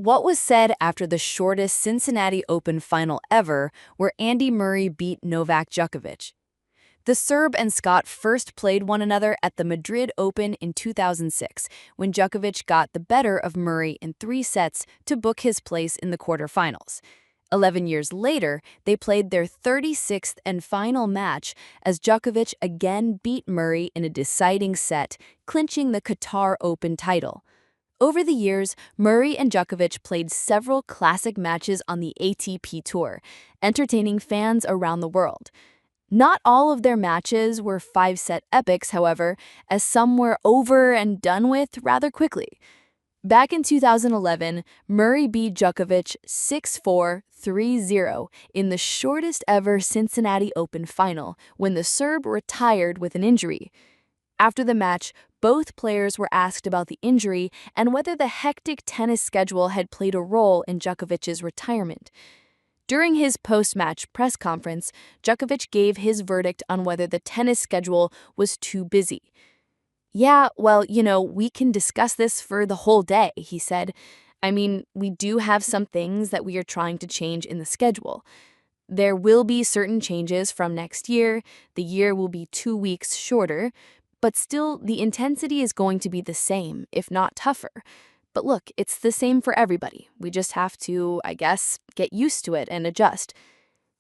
What was said after the shortest Cincinnati Open final ever, where Andy Murray beat Novak Djokovic? The Serb and Scot first played one another at the Madrid Open in 2006, when Djokovic got the better of Murray in 3 sets to book his place in the quarterfinals. 11 years later, they played their 36th and final match as Djokovic again beat Murray in a deciding set, clinching the Qatar Open title. Over the years, Murray and Djokovic played several classic matches on the ATP Tour, entertaining fans around the world. Not all of their matches were 5-set epics, however, as some were over and done with rather quickly. Back in 2011, Murray beat Djokovic 6-4, 3-0 in the shortest ever Cincinnati Open final when the Serb retired with an injury. After the match, both players were asked about the injury and whether the hectic tennis schedule had played a role in Djokovic's retirement. During his post-match press conference, Djokovic gave his verdict on whether the tennis schedule was too busy. "Yeah, well, we can discuss this for the whole day," he said. "I mean, we do have some things that we are trying to change in the schedule. There will be certain changes from next year. The year will be 2 weeks shorter, but still the intensity is going to be the same, if not tougher. But look, it's the same for everybody. We just have to, I guess, get used to it and adjust."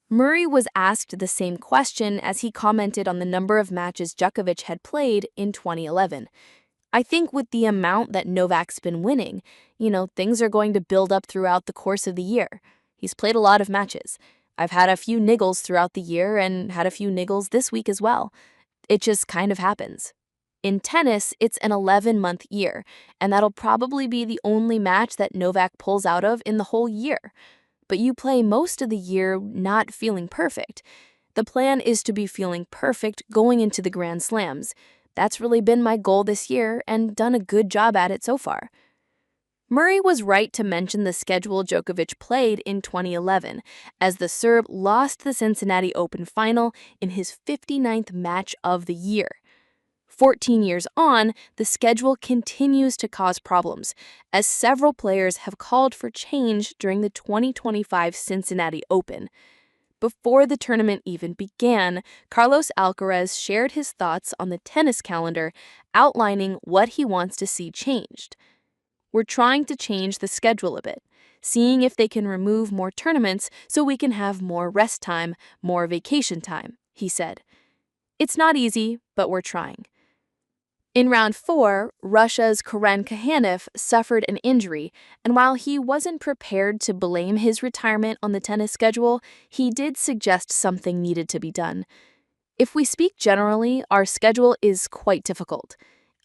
Murray was asked the same question as he commented on the number of matches Djokovic had played in 2011. "I think with the amount that Novak's been winning, things are going to build up throughout the course of the year. He's played a lot of matches. I've had a few niggles throughout the year and had a few niggles this week as well. It just kind of happens. In tennis, it's an 11-month year, and that'll probably be the only match that Novak pulls out of in the whole year. But you play most of the year not feeling perfect. The plan is to be feeling perfect going into the Grand Slams. That's really been my goal this year and done a good job at it so far." Murray was right to mention the schedule Djokovic played in 2011, as the Serb lost the Cincinnati Open final in his 59th match of the year. 14 years on, the schedule continues to cause problems, as several players have called for change during the 2025 Cincinnati Open. Before the tournament even began, Carlos Alcaraz shared his thoughts on the tennis calendar, outlining what he wants to see changed. "We're trying to change the schedule a bit, seeing if they can remove more tournaments so we can have more rest time, more vacation time," he said. "It's not easy, but we're trying." In round 4, Russia's Khachanov suffered an injury, and while he wasn't prepared to blame his retirement on the tennis schedule, he did suggest something needed to be done. "If we speak generally, our schedule is quite difficult.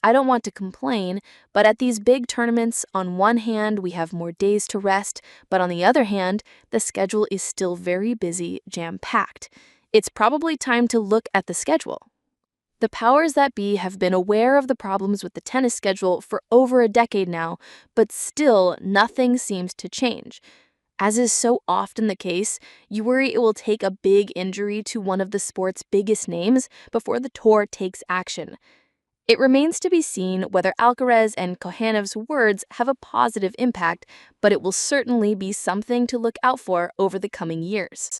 I don't want to complain, but at these big tournaments, on one hand, we have more days to rest, but on the other hand, the schedule is still very busy, jam-packed. It's probably time to look at the schedule." The powers that be have been aware of the problems with the tennis schedule for over a decade now, but still nothing seems to change. As is so often the case, you worry it will take a big injury to one of the sport's biggest names before the tour takes action. It remains to be seen whether Alcaraz and Khachanov's words have a positive impact, but it will certainly be something to look out for over the coming years.